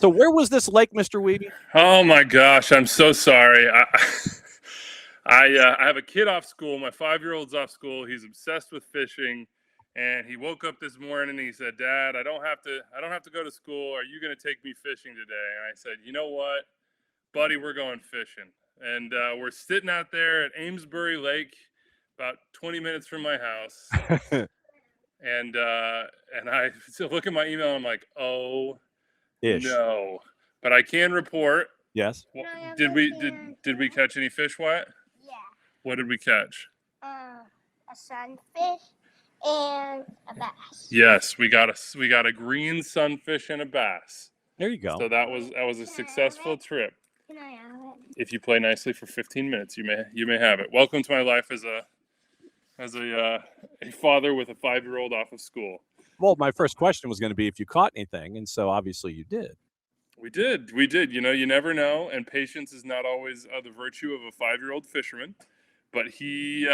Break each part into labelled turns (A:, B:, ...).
A: So where was this lake, Mr. Wiebe?
B: Oh my gosh, I'm so sorry. I have a kid off school. My 5-year-old's off school. He's obsessed with fishing, and he woke up this morning and he said, "Dad, I don't have to go to school. Are you going to take me fishing today?" And I said, "You know what, buddy, we're going fishing." And we're sitting out there at Amesbury Lake, about 20 minutes from my house. And I look at my email. And I'm like, "Oh no!" But I can report.
A: Yes.
B: Did we catch any fish, Wyatt?
C: Yeah.
B: What did we catch?
C: A sunfish and a bass.
B: Yes, we got a green sunfish and a bass.
A: There you go.
B: So that was a successful trip.
C: Can I have it?
B: If you play nicely for 15 minutes, you may have it. Welcome to my life as a father with a 5-year-old off of school.
A: Well, my first question was going to be if you caught anything, and so obviously you did.
B: We did. You know, you never know, and patience is not always the virtue of a 5-year-old fisherman. But he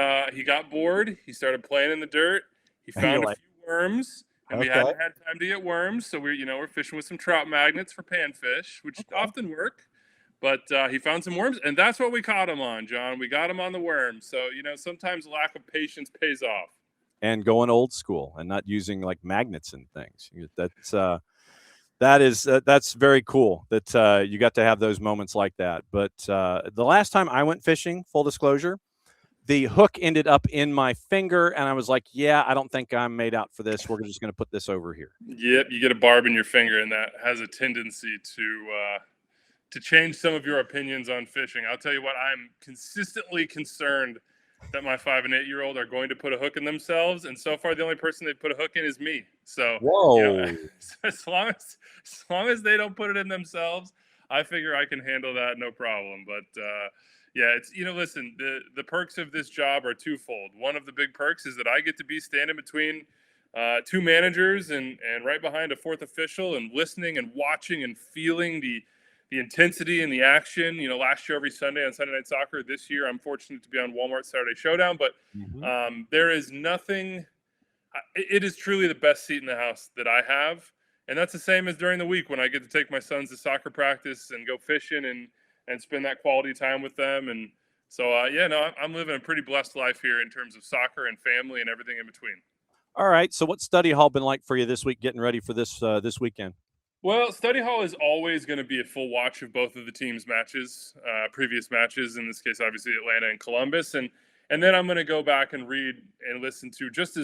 B: got bored. He started playing in the dirt. He found a few worms, and we hadn't had time to get worms, so we're fishing with some trout magnets for panfish, which often work. But he found some worms, and that's what we caught him on, John. We got him on the worms. So sometimes lack of patience pays off.
A: And going old school and not using like magnets and things. That's very cool that you got to have those moments like that. But the last time I went fishing, full disclosure, the hook ended up in my finger, and I was like, "Yeah, I don't think I'm made out for this. We're just going to put this over here."
B: Yep, you get a barb in your finger, and that has a tendency to change some of your opinions on fishing. I'll tell you what, I'm consistently concerned that my 5 and 8-year-old are going to put a hook in themselves, and so far the only person they put a hook in is me. So, as long as they don't put it in themselves, I figure I can handle that no problem. But yeah, it's listen, the perks of this job are twofold. One of the big perks is that I get to be standing between two managers and right behind a fourth official and listening and watching and feeling the intensity and the action. Last year every Sunday on Sunday Night Soccer. This year I'm fortunate to be on Walmart Saturday Showdown. But there is nothing. It is truly the best seat in the house that I have, and that's the same as during the week when I get to take my sons to soccer practice and go fishing and spend that quality time with them. And so I'm living a pretty blessed life here in terms of soccer and family and everything in between.
A: All right. So what's study hall been like for you this week, getting ready for this weekend?
B: Well, study hall is always going to be a full watch of both of the teams' matches, previous matches, in this case, obviously Atlanta and Columbus. And then I'm going to go back and read and listen to just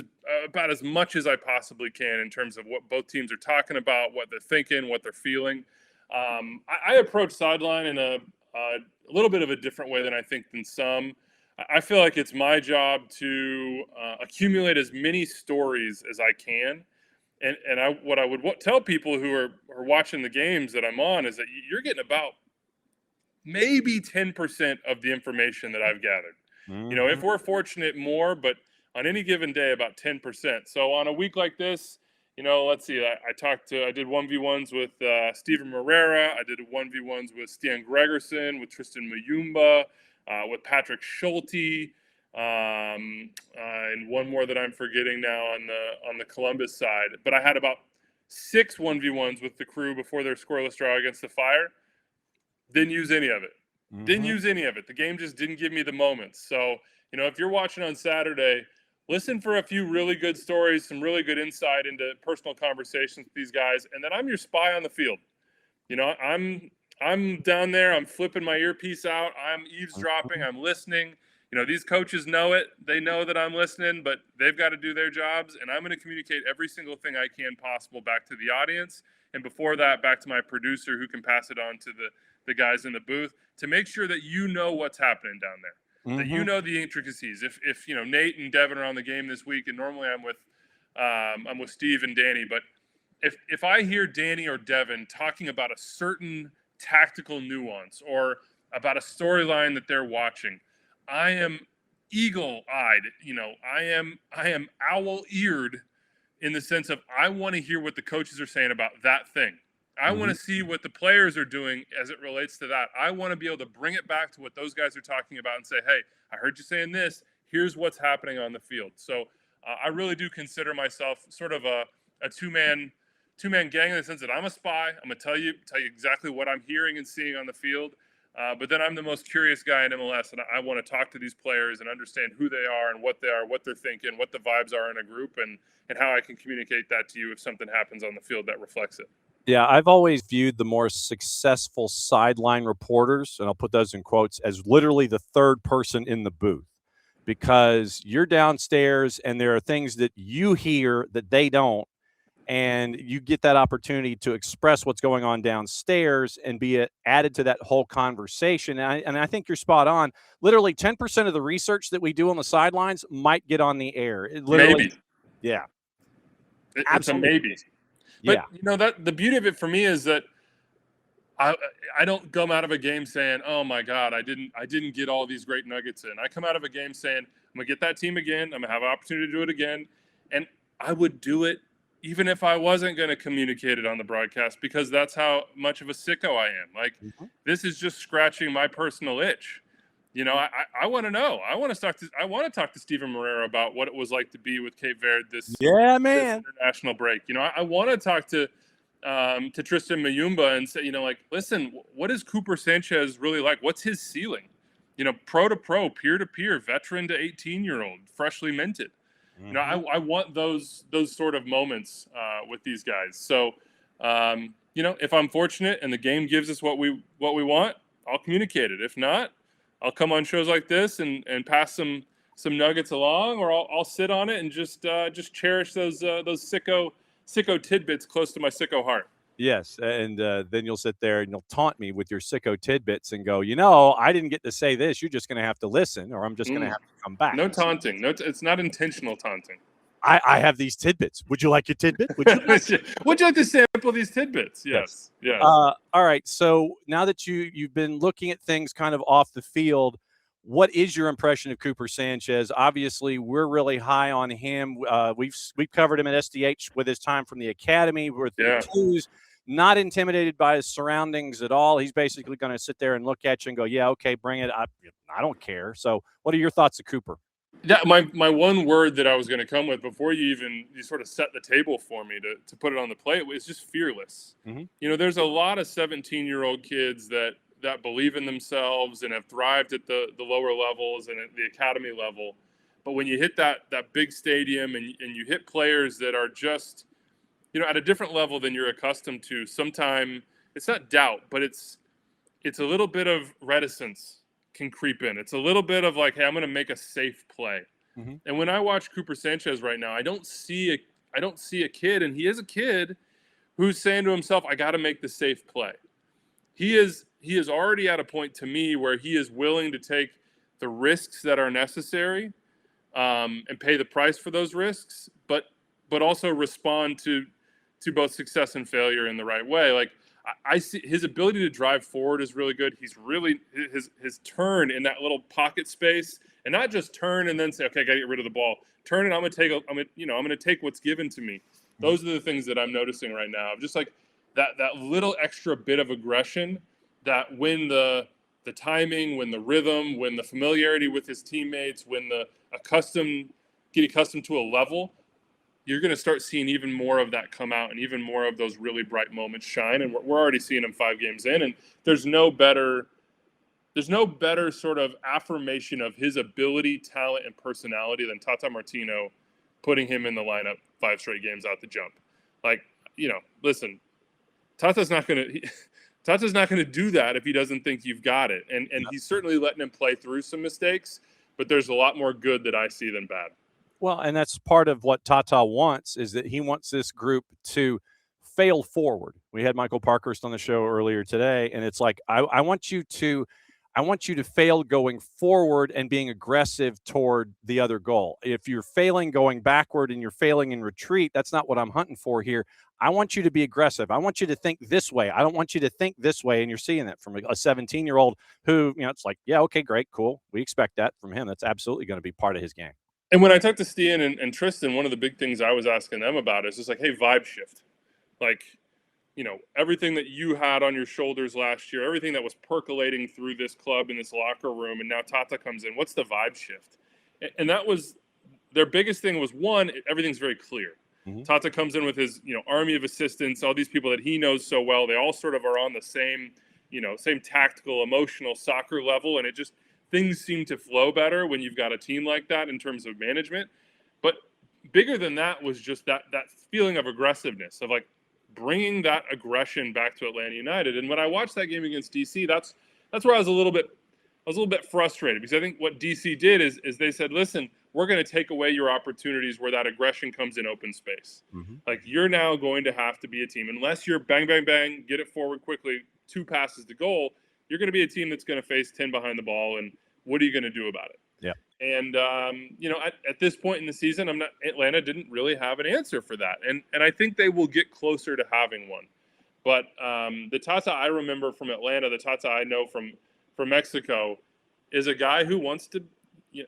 B: about as much as I possibly can in terms of what both teams are talking about, what they're thinking, what they're feeling. I approach sideline in a little bit of a different way than I think than some. I feel like it's my job to accumulate as many stories as I can. And what I would tell people who are watching the games that I'm on is that you're getting about maybe 10% of the information that I've gathered. If we're fortunate, more, but on any given day, about 10%. So on a week like this, let's see, I did 1v1s with Steven Moreira. I did 1v1s with Stian Gregerson, with Tristan Mayumba, with Patrick Schulte, and one more that I'm forgetting now on the Columbus side. But I had about 6 1v1s with the crew before their scoreless draw against the Fire. Didn't use any of it. Didn't use any of it. The game just didn't give me the moments. So, if you're watching on Saturday, listen for a few really good stories, some really good insight into personal conversations with these guys, and then I'm your spy on the field. I'm down there. I'm flipping my earpiece out. I'm eavesdropping. I'm listening. These coaches know it. They know that I'm listening, but they've got to do their jobs, and I'm going to communicate every single thing I can possible back to the audience, and before that, back to my producer who can pass it on to the guys in the booth to make sure that what's happening down there, that the intricacies. If Nate and Devin are on the game this week, and normally I'm with Steve and Danny, but if I hear Danny or Devin talking about a certain tactical nuance or about a storyline that they're watching, I am eagle-eyed. I am owl-eared in the sense of I want to hear what the coaches are saying about that thing. I want to see what the players are doing as it relates to that. I want to be able to bring it back to what those guys are talking about and say, hey, I heard you saying this. Here's what's happening on the field. So I really do consider myself sort of a two-man two-man gang in the sense that I'm a spy. I'm gonna tell you exactly what I'm hearing and seeing on the field. But then I'm the most curious guy in MLS, and I want to talk to these players and understand who they are and what they are, what they're thinking, what the vibes are in a group, and how I can communicate that to you if something happens on the field that reflects it.
A: Yeah, I've always viewed the more successful sideline reporters, and I'll put those in quotes, as literally the third person in the booth, because you're downstairs and there are things that you hear that they don't, and you get that opportunity to express what's going on downstairs and be added to that whole conversation. And I think you're spot on. Literally 10% of the research that we do on the sidelines might get on the air.
B: Maybe.
A: Yeah.
B: It's
A: Absolutely.
B: a maybe. But that the beauty of it for me is that I don't come out of a game saying, "Oh my God, I didn't get all these great nuggets in." I come out of a game saying, "I'm gonna get that team again. I'm gonna have an opportunity to do it again," and I would do it even if I wasn't going to communicate it on the broadcast, because that's how much of a sicko I am. Like, this is just scratching my personal itch. I want to know. I want to talk to Steven Moreira about what it was like to be with Cape Verde this international break. I want to talk to Tristan Mayumba and say, listen, what is Cooper Sanchez really like? What's his ceiling? Pro to pro, peer to peer, veteran to 18-year-old, freshly minted. I want those sort of moments with these guys. So, if I'm fortunate and the game gives us what we want, I'll communicate it. If not, I'll come on shows like this and pass some nuggets along, or I'll sit on it and just cherish those sicko tidbits close to my sicko heart.
A: Yes, and then you'll sit there and you'll taunt me with your sicko tidbits and go, I didn't get to say this. You're just going to have to listen, or I'm just going to have to come back.
B: No taunting. No, it's not intentional taunting.
A: I have these tidbits. Would you like your tidbit? Would you
B: like to sample these tidbits? Yes.
A: All right. So now that you've been looking at things kind of off the field, what is your impression of Cooper Sanchez? Obviously, we're really high on him. We've covered him at SDH with his time from the academy with the twos. Not intimidated by his surroundings at all. He's basically going to sit there and look at you and go, "Yeah, okay, bring it. I don't care." So, what are your thoughts of Cooper?
B: Yeah, my one word that I was going to come with before you sort of set the table for me to put it on the plate is just fearless. There's a lot of 17-year-old kids that believe in themselves and have thrived at the lower levels and at the academy level. But when you hit that big stadium and you hit players that are just, at a different level than you're accustomed to, sometimes it's not doubt, but it's a little bit of reticence can creep in. It's a little bit of like, hey, I'm going to make a safe play. And when I watch Cooper Sanchez right now, I don't see a kid, and he is a kid, who's saying to himself, I got to make the safe play. He is already at a point to me where he is willing to take the risks that are necessary and pay the price for those risks, but also respond to both success and failure in the right way. Like, I see his ability to drive forward is really good. He's really his turn in that little pocket space, and not just turn and then say, okay, I got to get rid of the ball. Turn and I'm going to take what's given to me. Those are the things that I'm noticing right now. Just like that little extra bit of aggression, that when the timing, when the rhythm, when the familiarity with his teammates, when get accustomed to a level, you're going to start seeing even more of that come out and even more of those really bright moments shine. And we're already seeing them 5 games in, and there's no better sort of affirmation of his ability, talent, and personality than Tata Martino putting him in the lineup 5 straight games out the jump. Like, listen, Tata's not going to do that if he doesn't think you've got it. And he's certainly letting him play through some mistakes, but there's a lot more good that I see than bad.
A: Well, and that's part of what Tata wants, is that he wants this group to fail forward. We had Michael Parkhurst on the show earlier today, and it's like, I want you to fail going forward and being aggressive toward the other goal. If you're failing going backward and you're failing in retreat, that's not what I'm hunting for here. I want you to be aggressive. I want you to think this way. I don't want you to think this way. And you're seeing that from a 17-year-old who, it's like, yeah, okay, great, cool. We expect that from him. That's absolutely going to be part of his game.
B: And when I talked to Stian and Tristan, one of the big things I was asking them about is just like, hey, vibe shift. Like, everything that you had on your shoulders last year, everything that was percolating through this club in this locker room, and now Tata comes in. What's the vibe shift? And that was their biggest thing was, one, everything's very clear.
A: Mhm.
B: Tata comes in with his, army of assistants, all these people that he knows so well. They all sort of are on the same, same tactical, emotional soccer level, and things seem to flow better when you've got a team like that in terms of management. But bigger than that was just that feeling of aggressiveness, of like bringing that aggression back to Atlanta United. And when I watched that game against DC, that's where I was a little bit frustrated, because I think what DC did is they said, listen, we're going to take away your opportunities where that aggression comes in open space.
A: Mhm.
B: Like, you're now going to have to be a team, unless you're bang, bang, bang, get it forward quickly, 2 passes to goal, you're going to be a team that's going to face 10 behind the ball. And what are you going to do about it?
A: Yeah.
B: And, at this point in the season, Atlanta didn't really have an answer for that. And I think they will get closer to having one. But the Tata I remember from Atlanta, the Tata I know from Mexico, is a guy who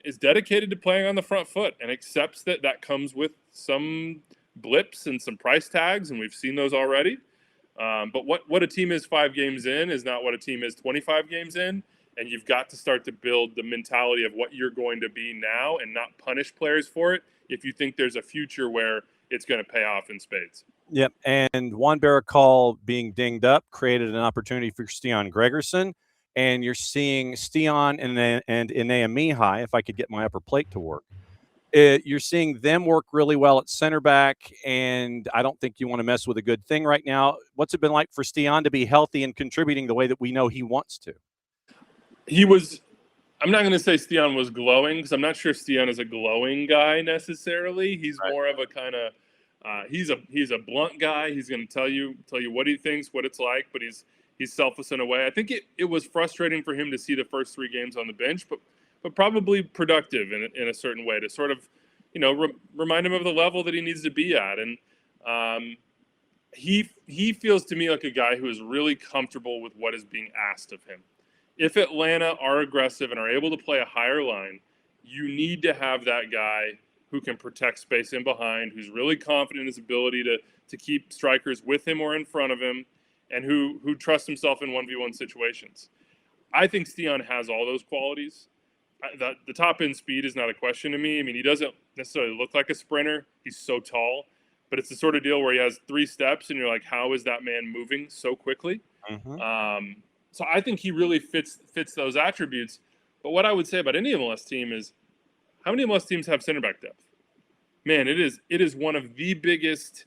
B: is dedicated to playing on the front foot and accepts that comes with some blips and some price tags, and we've seen those already. But what a team is 5 games in is not what a team is 25 games in, and you've got to start to build the mentality of what you're going to be now and not punish players for it if you think there's a future where it's going to pay off in spades.
A: Yep. And Juan Baracol being dinged up created an opportunity for Stian Gregerson. And you're seeing Stian and Inea Mihai, if I could get my upper plate to work. You're seeing them work really well at center back, and I don't think you want to mess with a good thing right now. What's it been like for Stian to be healthy and contributing the way that we know he wants to?
B: I'm not going to say Stian was glowing, because I'm not sure Stian is a glowing guy necessarily. He's
A: Right.
B: more of a kind of he's a blunt guy. He's going to tell you what he thinks, what it's like, but he's selfless in a way. I think it was frustrating for him to see the first 3 games on the bench, but probably productive in a certain way to sort of, remind him of the level that he needs to be at. And he feels to me like a guy who is really comfortable with what is being asked of him. If Atlanta are aggressive and are able to play a higher line, you need to have that guy who can protect space in behind, who's really confident in his ability to keep strikers with him or in front of him, and who trusts himself in 1v1 situations. I think Stian has all those qualities. The top end speed is not a question to me. I mean, he doesn't necessarily look like a sprinter. He's so tall, but it's the sort of deal where he has 3 steps, and you're like, how is that man moving so quickly?
A: Mm-hmm.
B: So I think he really fits those attributes. But what I would say about any MLS team is, how many MLS teams have center back depth? Man, it is one of the biggest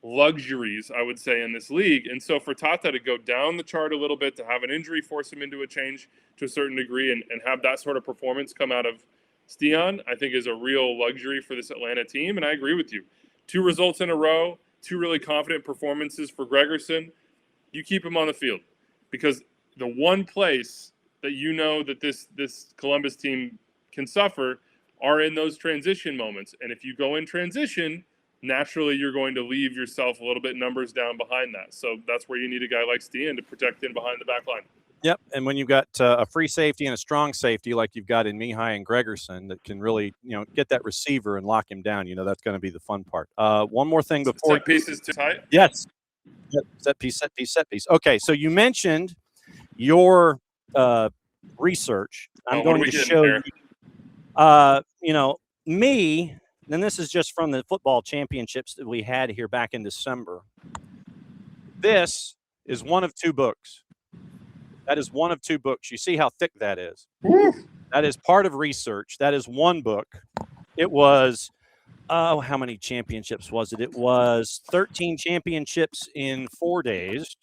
B: luxuries, I would say, in this league. And so for Tata to go down the chart a little bit, to have an injury force him into a change to a certain degree, and have that sort of performance come out of Stian, I think is a real luxury for this Atlanta team. And I agree with you. 2 results in a row, 2 really confident performances for Gregerson. You keep him on the field, because the one place that that this Columbus team can suffer are in those transition moments. And if you go in transition, naturally you're going to leave yourself a little bit numbers down behind that. So that's where you need a guy like Stian to protect in behind the back line.
A: Yep. And when you've got a free safety and a strong safety like you've got in Mihai and Gregerson that can really, get that receiver and lock him down, that's going to be the fun part. One more thing before.
B: Set pieces too tight?
A: Yes. Yep. Set piece. Okay. So you mentioned your research. I'm going to show you, me, and this is just from the football championships that we had here back in December. This is one of 2 books. That is one of 2 books. You see how thick that is. That is part of research. That is one book. It was, how many championships was it? It was 13 championships in 4 days.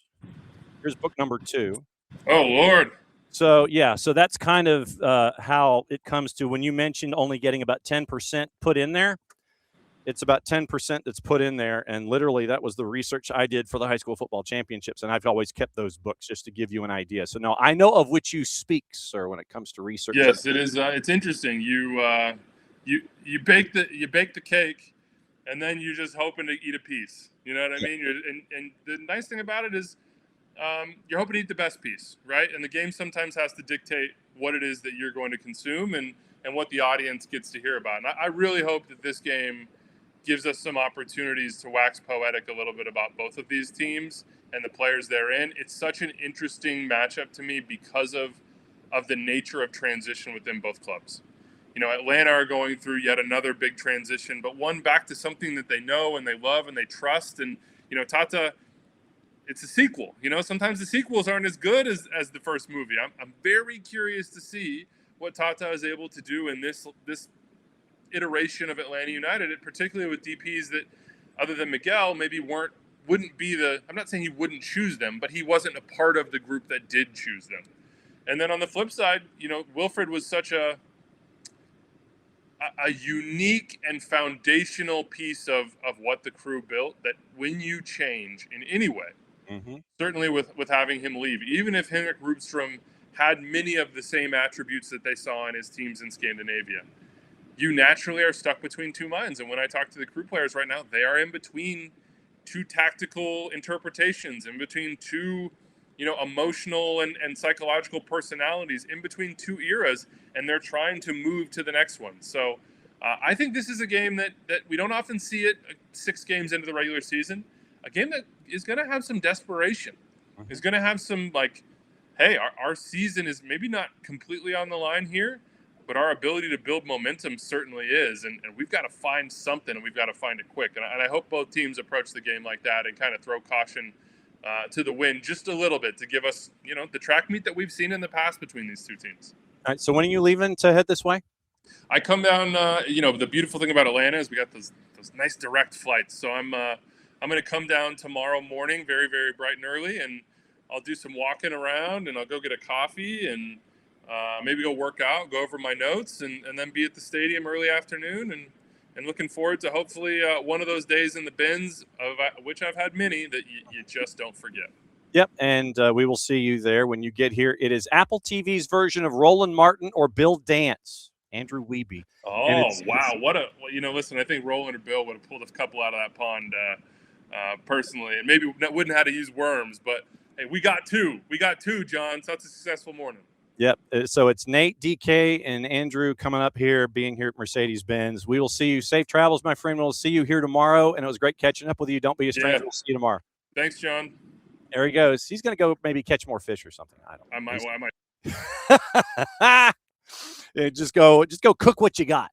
A: Here's book number 2.
B: Oh, Lord.
A: So, yeah, so that's kind of how it comes to when you mentioned only getting about 10% put in there. It's about 10% that's put in there. And literally, that was the research I did for the high school football championships. And I've always kept those books just to give you an idea. So, no, I know of which you speak, sir, when it comes to research.
B: Yes, it is. It's interesting. You bake the cake, and then you're just hoping to eat a piece. You know what I mean? And the nice thing about it is, you're hoping to eat the best piece, right? And the game sometimes has to dictate what it is that you're going to consume and what the audience gets to hear about. And I really hope that this game gives us some opportunities to wax poetic a little bit about both of these teams and the players they're in. It's such an interesting matchup to me because of the nature of transition within both clubs. Atlanta are going through yet another big transition, but one back to something that they know and they love and they trust. And, Tata, it's a sequel. Sometimes the sequels aren't as good as the first movie. I'm very curious to see what Tata is able to do in this iteration of Atlanta United, particularly with DPs that, other than Miguel, maybe wouldn't be I'm not saying he wouldn't choose them, but he wasn't a part of the group that did choose them. And then on the flip side, Wilfred was such a unique and foundational piece of what the crew built, that when you change in any way, certainly with having him leave, even if Henrik Rubstrom had many of the same attributes that they saw in his teams in Scandinavia, you naturally are stuck between two minds. And when I talk to the crew players right now, they are in between two tactical interpretations, in between two emotional and psychological personalities, in between two eras, and they're trying to move to the next one. So I think this is a game that we don't often see it 6 games into the regular season, a game that is going to have some desperation, is going to have some hey, our season is maybe not completely on the line here, but our ability to build momentum certainly is, and we've got to find something, and we've got to find it quick. And I hope both teams approach the game like that and kind of throw caution to the wind just a little bit to give us, the track meet that we've seen in the past between these two teams.
A: All right, so when are you leaving to head this way?
B: I come down, the beautiful thing about Atlanta is we got those nice direct flights. So I'm going to come down tomorrow morning, very, very bright and early, and I'll do some walking around, and I'll go get a coffee and maybe go work out, go over my notes, and then be at the stadium early afternoon, and looking forward to hopefully one of those days in the bins, of which I've had many, that you just don't forget.
A: Yep, and we will see you there when you get here. It is AppleTV's version of Roland Martin or Bill Dance, Andrew Wiebe.
B: Oh, wow. Listen, I think Roland or Bill would have pulled a couple out of that pond personally, and maybe wouldn't have had to use worms, but hey, we got two. We got two, John, so that's a successful morning.
A: Yep. So it's Nate, DK, and Andrew coming up here, being here at Mercedes-Benz. We will see you. Safe travels, my friend. We'll see you here tomorrow, and it was great catching up with you. Don't be a stranger. Yeah. We'll see you tomorrow.
B: Thanks, John.
A: There he goes. He's going to go maybe catch more fish or something. I might.
B: Yeah, just go cook what you got.